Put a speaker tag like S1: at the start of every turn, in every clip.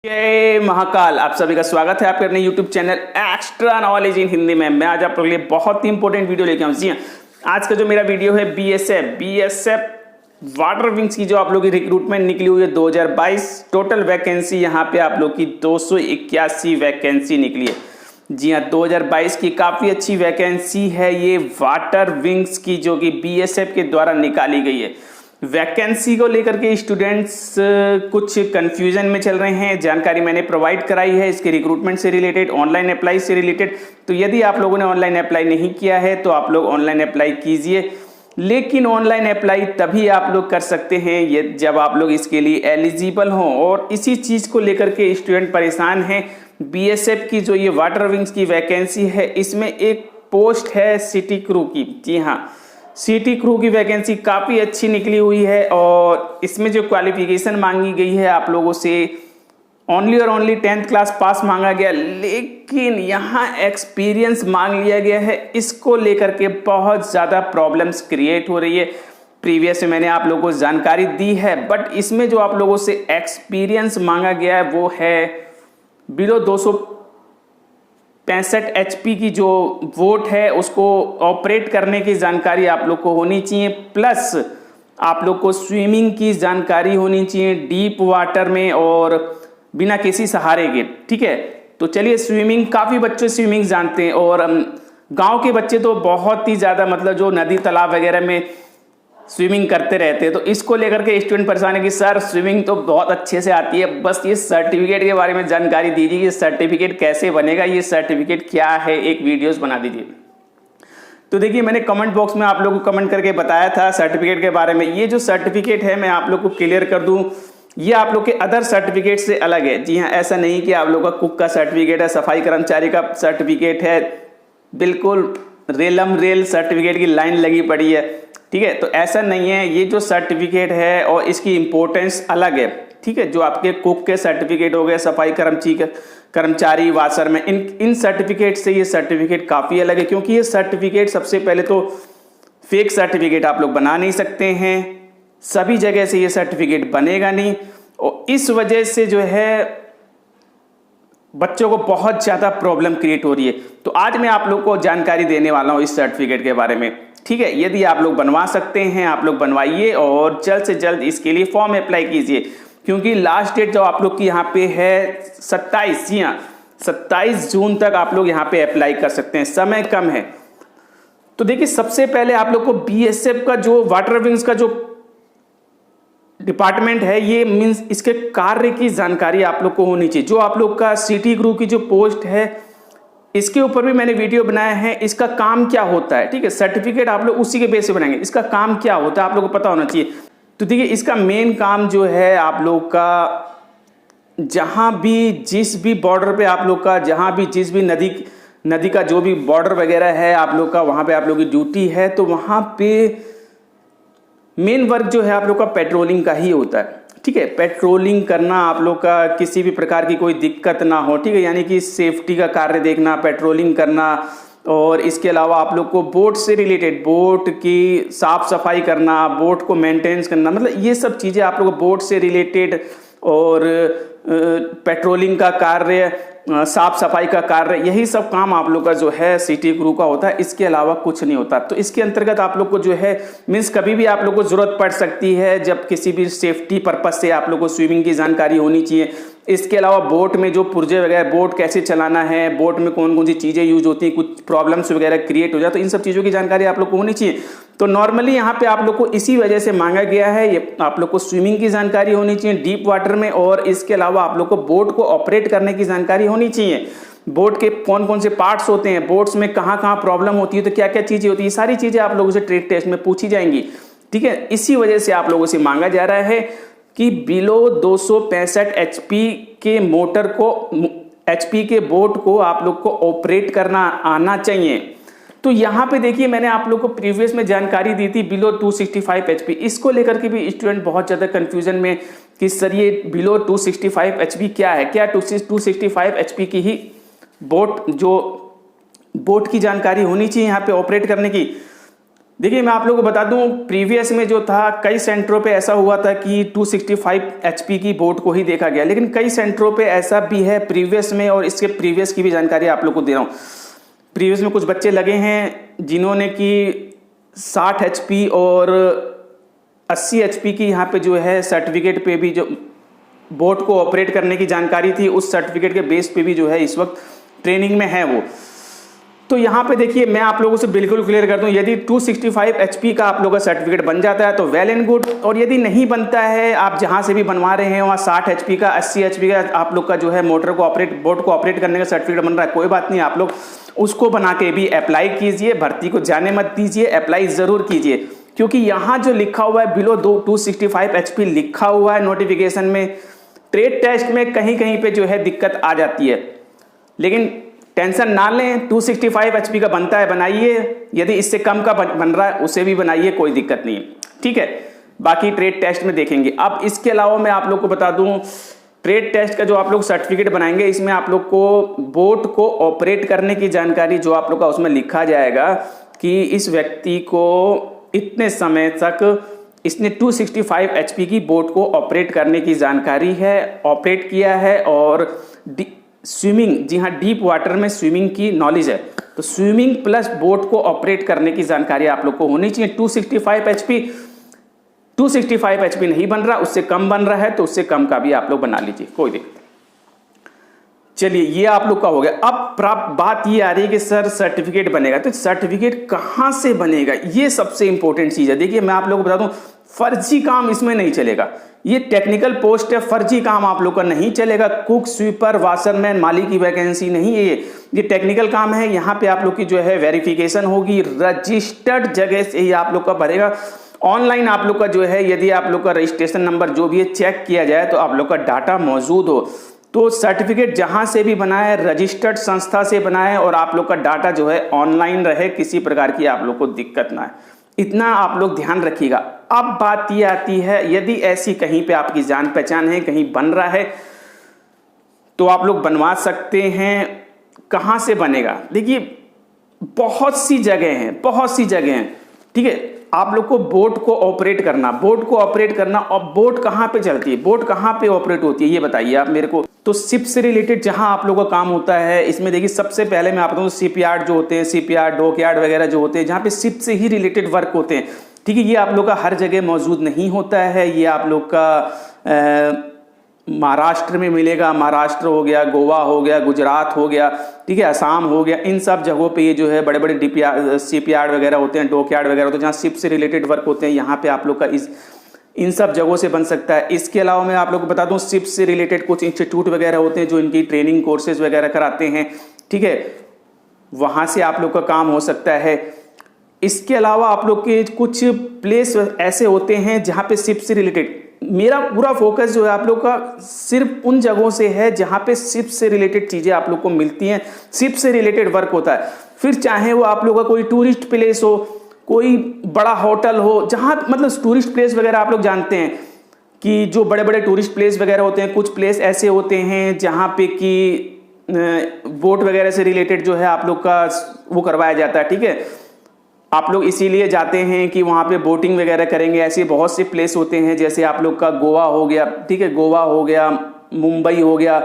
S1: जय महाकाल। आप सभी का स्वागत है आपके अपने YouTube channel extra knowledge in Hindi में। मैं आज आप लोगों के लिए बहुत ही इंपॉर्टेंट वीडियो लेके आऊँ। जी हाँ, आज का जो मेरा वीडियो है बीएसएफ वाटर विंग्स की जो आप लोगों की रिक्रूटमेंट निकली हुई है 2022। टोटल वैकेंसी यहाँ पे आप लोग की 281 वैकेंसी निकली है। जी हाँ, 2022 की काफ़ी अच्छी वैकेंसी है ये वाटर विंग्स की, जो कि बीएसएफ के द्वारा निकाली गई है। वैकेंसी को लेकर के स्टूडेंट्स कुछ कंफ्यूजन में चल रहे हैं। जानकारी मैंने प्रोवाइड कराई है इसके रिक्रूटमेंट से रिलेटेड, ऑनलाइन अप्लाई से रिलेटेड। तो यदि आप लोगों ने ऑनलाइन अप्लाई नहीं किया है तो आप लोग ऑनलाइन अप्लाई कीजिए, लेकिन ऑनलाइन अप्लाई तभी आप लोग कर सकते हैं ये जब आप लोग इसके लिए एलिजिबल हों। और इसी चीज़ को लेकर के स्टूडेंट परेशान हैं। बीएसएफ की जो ये वाटर विंग्स की वैकेंसी है, इसमें एक पोस्ट है सिटी क्रू की। जी हाँ, सिटी क्रू की वैकेंसी काफ़ी अच्छी निकली हुई है और इसमें जो क्वालिफिकेशन मांगी गई है आप लोगों से ओनली और ओनली 10th क्लास पास मांगा गया, लेकिन यहाँ एक्सपीरियंस मांग लिया गया है। इसको लेकर के बहुत ज़्यादा प्रॉब्लम्स क्रिएट हो रही है। प्रीवियस में मैंने आप लोगों को जानकारी दी है, बट इसमें जो आप लोगों से एक्सपीरियंस मांगा गया है वो है बिलो 265 HP की जो वोट है उसको ऑपरेट करने की जानकारी आप लोग को होनी चाहिए, प्लस आप लोग को स्विमिंग की जानकारी होनी चाहिए डीप वाटर में और बिना किसी सहारे के। ठीक है, तो चलिए, स्विमिंग काफ़ी बच्चे स्विमिंग जानते हैं और गांव के बच्चे तो बहुत ही ज़्यादा, मतलब जो नदी तालाब वगैरह में स्विमिंग करते रहते हैं। तो इसको लेकर के स्टूडेंट परेशान है कि सर स्विमिंग तो बहुत अच्छे से आती है, बस ये सर्टिफिकेट के बारे में जानकारी दीजिए। ये सर्टिफिकेट कैसे बनेगा, ये सर्टिफिकेट क्या है, एक वीडियोस बना दीजिए। तो देखिए, मैंने कमेंट बॉक्स में आप लोगों को कमेंट करके बताया था सर्टिफिकेट के बारे में। ये जो सर्टिफिकेट है मैं आप लोग को क्लियर कर दूं, ये आप लोग के अदर सर्टिफिकेट से अलग है। जी हाँ, ऐसा नहीं कि आप लोग का कुक का सर्टिफिकेट है, सफाई कर्मचारी का सर्टिफिकेट है, बिल्कुल रेलम रेल सर्टिफिकेट की लाइन लगी पड़ी है। ठीक है, तो ऐसा नहीं है। ये जो सर्टिफिकेट है और इसकी इम्पोर्टेंस अलग है। ठीक है, जो आपके कुक के सर्टिफिकेट हो गए, सफाई कर्मचारी वाशर में, इन सर्टिफिकेट से ये सर्टिफिकेट काफ़ी अलग है, क्योंकि ये सर्टिफिकेट सबसे पहले तो फेक सर्टिफिकेट आप लोग बना नहीं सकते हैं, सभी जगह से ये सर्टिफिकेट बनेगा नहीं, और इस वजह से जो है बच्चों को बहुत ज़्यादा प्रॉब्लम क्रिएट हो रही है। तो आज मैं आप लोग को जानकारी देने वाला हूँ इस सर्टिफिकेट के बारे में। ठीक है, यदि आप लोग बनवा सकते हैं आप लोग बनवाइए और जल्द से जल्द इसके लिए फॉर्म अप्लाई कीजिए, क्योंकि लास्ट डेट जो आप लोग की यहाँ पे है 27, जी हाँ 27 जून तक आप लोग यहाँ पे अप्लाई कर सकते हैं, समय कम है। तो देखिए, सबसे पहले आप लोग को बीएसएफ का जो वाटर विंग्स का जो डिपार्टमेंट है, ये मीन्स इसके कार्य की जानकारी आप लोग को होनी चाहिए। जो आप लोग का सिटी क्रू की जो पोस्ट है, इसके ऊपर भी मैंने वीडियो बनाया है, इसका काम क्या होता है। ठीक है, सर्टिफिकेट आप लोग उसी के बेस पे बनाएंगे, इसका काम क्या होता है आप लोग को पता होना चाहिए। तो देखिए, इसका मेन काम जो है आप लोग का, जहां भी जिस भी बॉर्डर पे आप लोग का, जहां भी जिस भी नदी का जो भी बॉर्डर वगैरह है आप लोग का, वहां पे आप लोग की ड्यूटी है। तो वहां पे मेन वर्क जो है आप लोग का पेट्रोलिंग का ही होता है। ठीक है, पेट्रोलिंग करना, आप लोग का किसी भी प्रकार की कोई दिक्कत ना हो। ठीक है, यानी कि सेफ्टी का कार्य देखना, पेट्रोलिंग करना, और इसके अलावा आप लोग को बोट से रिलेटेड, बोट की साफ सफाई करना, बोट को मेंटेनेंस करना, मतलब ये सब चीज़ें आप लोग को बोट से रिलेटेड, और पेट्रोलिंग का कार्य, साफ सफाई का कार्य, यही सब काम आप लोग का जो है सिटी क्रू का होता है। इसके अलावा कुछ नहीं होता। तो इसके अंतर्गत आप लोग को जो है मीन्स कभी भी आप लोग को जरूरत पड़ सकती है, जब किसी भी सेफ्टी पर्पज से आप लोग को स्विमिंग की जानकारी होनी चाहिए। इसके अलावा बोट में जो पुर्जे वगैरह, बोट कैसे चलाना है, बोट में कौन कौन सी चीज़ें यूज होती हैं, कुछ प्रॉब्लम्स वगैरह क्रिएट हो जाए, तो इन सब चीज़ों की जानकारी आप लोग को होनी चाहिए। तो नॉर्मली यहाँ पे आप लोग को इसी वजह से मांगा गया है, ये आप लोग को स्विमिंग की जानकारी होनी चाहिए डीप वाटर में, और इसके अलावा आप लोग को बोट को ऑपरेट करने की जानकारी होनी चाहिए। बोट के कौन कौन से पार्ट्स होते हैं, बोट्स में कहाँ कहाँ प्रॉब्लम होती है, तो क्या क्या चीज़ें होती है, सारी चीज़ें आप लोगों से ट्रेड टेस्ट में पूछी जाएंगी। ठीक है, इसी वजह से आप लोगों से मांगा जा रहा है कि बिलो 265 HP के मोटर को, HP के बोट को आप लोग को ऑपरेट करना आना चाहिए। तो यहाँ पे देखिए, मैंने आप लोग को प्रीवियस में जानकारी दी थी बिलो 265 HP। इसको लेकर के भी स्टूडेंट बहुत ज़्यादा कंफ्यूजन में कि सर ये बिलो 265 HP क्या है, क्या 265 HP की ही बोट की जानकारी होनी चाहिए यहाँ पे ऑपरेट करने की। देखिए मैं आप लोगों को बता दूं, प्रीवियस में जो था कई सेंटरों पे ऐसा हुआ था कि 265 एचपी की बोट को ही देखा गया, लेकिन कई सेंटरों पे ऐसा भी है प्रीवियस में, और इसके प्रीवियस की भी जानकारी आप लोग को दे रहा हूँ। प्रीवियस में कुछ बच्चे लगे हैं जिन्होंने कि 60 एचपी और 80 एचपी की यहाँ पे जो है सर्टिफिकेट पे भी जो बोट को ऑपरेट करने की जानकारी थी, उस सर्टिफिकेट के बेस पे भी जो है इस वक्त ट्रेनिंग में है वो। तो यहाँ पे देखिए मैं आप लोगों से बिल्कुल क्लियर कर दूं, यदि 265 एचपी का आप लोगों का सर्टिफिकेट बन जाता है तो वेल एंड गुड, और यदि नहीं बनता है, आप जहाँ से भी बनवा रहे हैं वहाँ 60 एचपी का 80 एचपी का आप लोग का जो है मोटर को ऑपरेट बोट को ऑपरेट करने का सर्टिफिकेट बन रहा है, कोई बात नहीं, आप लोग उसको बना के भी अप्लाई कीजिए, भर्ती को जाने मत दीजिए, अप्लाई जरूर कीजिए, क्योंकि यहाँ जो लिखा हुआ है बिलो 265 एचपी लिखा हुआ है नोटिफिकेशन में, ट्रेड टेस्ट में कहीं कहीं पे जो है दिक्कत आ जाती है। लेकिन टेंशन ना लें, 265 एचपी का बनता है बनाइए, यदि इससे कम का बन रहा है उसे भी बनाइए, कोई दिक्कत नहीं है, ठीक है। बाकी ट्रेड टेस्ट में देखेंगे। अब इसके अलावा मैं आप लोग को बता दूं, ट्रेड टेस्ट का जो आप लोग सर्टिफिकेट बनाएंगे, इसमें आप लोग को बोट को ऑपरेट करने की जानकारी जो आप लोग का उसमें लिखा जाएगा कि इस व्यक्ति को इतने समय तक इसने 265 एचपी की बोट को ऑपरेट करने की जानकारी है, ऑपरेट किया है, और स्विमिंग, जी हाँ, डीप वाटर में स्विमिंग की नॉलेज है, तो स्विमिंग प्लस बोट को ऑपरेट करने की जानकारी आप लोग को होनी चाहिए। 265 एचपी नहीं बन रहा, उससे कम बन रहा है तो उससे कम का भी आप लोग बना लीजिए, कोई दिक्कत नहीं। चलिए ये आप लोग का हो गया। अब बात ये आ रही है कि सर सर्टिफिकेट बनेगा, तो सर्टिफिकेट कहाँ से बनेगा, ये सबसे इंपॉर्टेंट चीज है। देखिए मैं आप लोग को बता दूं, फर्जी काम इसमें नहीं चलेगा, ये टेक्निकल पोस्ट है, फर्जी काम आप लोग का नहीं चलेगा। कुक, स्वीपर, वाशरमैन, माली की वैकेंसी नहीं है ये टेक्निकल काम है। यहाँ पे आप लोग की जो है वेरिफिकेशन होगी, रजिस्टर्ड जगह से ही आप लोग का भरेगा। ऑनलाइन आप लोग का जो है, यदि आप लोग का रजिस्ट्रेशन नंबर जो भी है चेक किया जाए तो आप लोग का डाटा मौजूद हो, तो सर्टिफिकेट जहां से भी बनाए, रजिस्टर्ड संस्था से बनाए, और आप लोग का डाटा जो है ऑनलाइन रहे, किसी प्रकार की आप लोग को दिक्कत ना है, इतना आप लोग ध्यान रखिएगा। अब बात ये आती है, यदि ऐसी कहीं पे आपकी जान पहचान है, कहीं बन रहा है, तो आप लोग बनवा सकते हैं। कहां से बनेगा, देखिए बहुत सी जगह हैं, ठीक है। आप लोग को बोट को ऑपरेट करना, और बोट कहां पे चलती है, बोट कहां पे ऑपरेट होती है, ये बताइए आप मेरे को। तो शिप से रिलेटेड जहां आप लोगों का काम होता है, इसमें देखिए सबसे पहले मैं आप बताऊं, शिप यार्ड जो होते हैं, शिप यार्ड, डॉक यार्ड वगैरह जो होते हैं, जहां पे शिप से ही रिलेटेड वर्क होते हैं, ठीक है। ये आप लोग का हर जगह मौजूद नहीं होता है, ये आप लोग का महाराष्ट्र में मिलेगा, महाराष्ट्र हो गया, गोवा हो गया, गुजरात हो गया, ठीक है, असम हो गया, इन सब जगहों पे ये जो है बड़े बड़े शिप यार्ड वगैरह होते हैं, डॉक यार्ड वगैरह होते हैं, जहाँ शिप से रिलेटेड वर्क होते हैं, यहाँ पे आप लोग का इन सब जगहों से बन सकता है। इसके अलावा मैं आप लोग को बता दूं, शिप से रिलेटेड कुछ इंस्टीट्यूट वगैरह होते हैं जो इनकी ट्रेनिंग कोर्सेज वगैरह कराते हैं, ठीक है, वहाँ से आप लोग का काम हो सकता है। इसके अलावा आप लोग के कुछ प्लेस ऐसे होते हैं जहाँ पे शिप से रिलेटेड, मेरा पूरा फोकस जो है आप लोग का सिर्फ उन जगहों से है जहाँ पे शिप से रिलेटेड चीज़ें आप लोग को मिलती हैं, शिप से रिलेटेड वर्क होता है। फिर चाहे वो आप लोग का कोई टूरिस्ट प्लेस हो, कोई बड़ा होटल हो, जहाँ मतलब टूरिस्ट प्लेस वगैरह आप लोग जानते हैं कि जो बड़े बड़े टूरिस्ट प्लेस वगैरह होते हैं, कुछ प्लेस ऐसे होते हैं जहाँ पे कि बोट वगैरह से रिलेटेड जो है आप लोग का वो करवाया जाता है, ठीक है। आप लोग इसीलिए जाते हैं कि वहाँ पे बोटिंग वगैरह करेंगे। ऐसे बहुत से प्लेस होते हैं, जैसे आप लोग का गोवा हो गया, ठीक है, गोवा हो गया, मुंबई हो गया,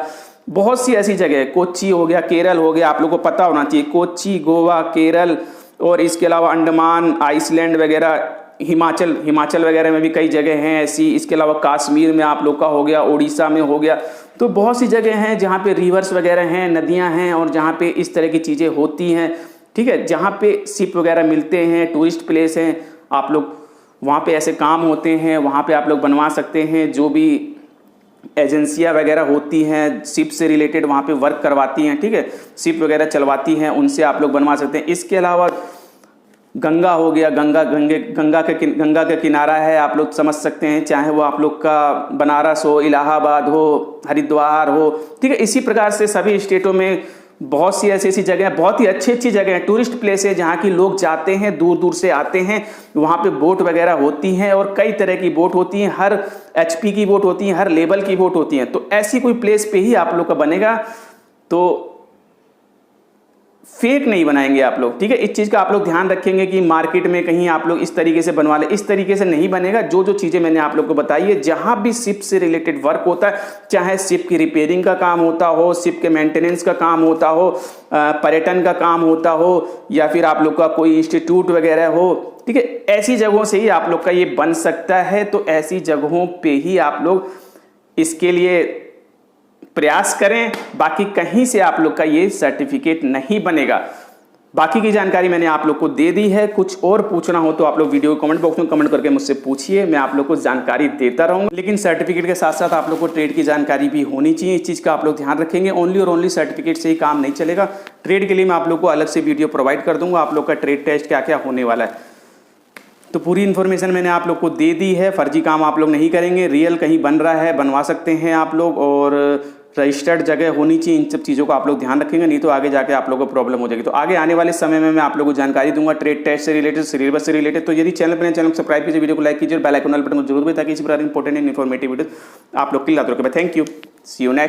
S1: बहुत सी ऐसी जगह, कोच्चि हो गया, केरल हो गया, आप लोग को पता होना चाहिए, कोच्चि, गोवा, केरल, और इसके अलावा अंडमान, आइसलैंड वगैरह, हिमाचल वगैरह में भी कई जगह हैं ऐसी। इसके अलावा कश्मीर में आप लोग का हो गया, उड़ीसा में हो गया, तो बहुत सी जगह हैं जहाँ पे रिवर्स वगैरह हैं, नदियाँ हैं, और जहाँ पे इस तरह की चीज़ें होती हैं, ठीक है, जहाँ पे शिप वगैरह मिलते हैं, टूरिस्ट प्लेस हैं, आप लोग वहाँ पे ऐसे काम होते हैं, वहाँ पे आप लोग बनवा सकते हैं। जो भी एजेंसियाँ वगैरह होती हैं शिप से रिलेटेड, वहाँ पे वर्क करवाती हैं, ठीक है, शिप वगैरह चलवाती हैं, उनसे आप लोग बनवा सकते हैं। इसके अलावा गंगा हो गया, गंगा का किनारा है, आप लोग समझ सकते हैं, चाहे वो आप लोग का बनारस हो, इलाहाबाद हो, हरिद्वार हो, ठीक है, इसी प्रकार से सभी स्टेटों में बहुत सी ऐसी जगह हैं, बहुत ही अच्छी जगह हैं, टूरिस्ट प्लेस है, जहाँ की लोग जाते हैं, दूर दूर से आते हैं। वहाँ पे बोट वगैरह होती हैं, और कई तरह की बोट होती हैं, हर एचपी की बोट होती हैं, हर लेवल की बोट होती हैं। तो ऐसी कोई प्लेस पे ही आप लोग का बनेगा। तो फेक नहीं बनाएंगे आप लोग, ठीक है। इस चीज़ का आप लोग ध्यान रखेंगे कि मार्केट में कहीं आप लोग इस तरीके से बनवा ले, इस तरीके से नहीं बनेगा। जो जो चीज़ें मैंने आप लोग को बताई है, जहां भी शिप से रिलेटेड वर्क होता है, चाहे शिप की रिपेयरिंग का काम होता हो, शिप के मेंटेनेंस का काम होता हो, पर्यटन का काम होता हो, या फिर आप लोग का कोई इंस्टीट्यूट वगैरह हो, ठीक है, ऐसी जगहों से ही आप लोग का ये बन सकता है। तो ऐसी जगहों पे ही आप लोग इसके लिए प्रयास करें, बाकी कहीं से आप लोग का ये सर्टिफिकेट नहीं बनेगा। बाकी की जानकारी मैंने आप लोग को दे दी है। कुछ और पूछना हो तो आप लोग वीडियो कमेंट बॉक्स में कमेंट करके मुझसे पूछिए, मैं आप लोग को जानकारी देता रहूंगा। लेकिन सर्टिफिकेट के साथ साथ आप लोग को ट्रेड की जानकारी भी होनी चाहिए, इस चीज़ का आप लोग ध्यान रखेंगे। ओनली और ओनली सर्टिफिकेट से ही काम नहीं चलेगा। ट्रेड के लिए मैं आप लोग को अलग से वीडियो प्रोवाइड कर दूंगा, आप लोग का ट्रेड टेस्ट क्या क्या होने वाला है। तो पूरी इन्फॉर्मेशन मैंने आप लोग को दे दी है। फर्जी काम आप लोग नहीं करेंगे, रियल कहीं बन रहा है बनवा सकते हैं आप लोग, और रजिस्टर्ड जगह होनी चाहिए। इन सब चीज़ों को आप लोग ध्यान रखेंगे, नहीं तो आगे जाके आप लोगों को प्रॉब्लम हो जाएगी। तो आगे आने वाले समय में मैं आप लोगों को जानकारी दूंगा ट्रेड टेस्ट से रिलेटेड, सिलेबस से रिलेटेड। तो यदि चैनल पर चैनल को सब्सक्राइब कीजिए, वीडियो को लाइक कीजिए और बेल आइकन वाले बटन को जरूर भी, ताकि इसी प्रकार इंपॉर्टेंट इन्फॉर्मेटिव वीडियो आप लोग के लिए लाते रहे। Thank you, see you next.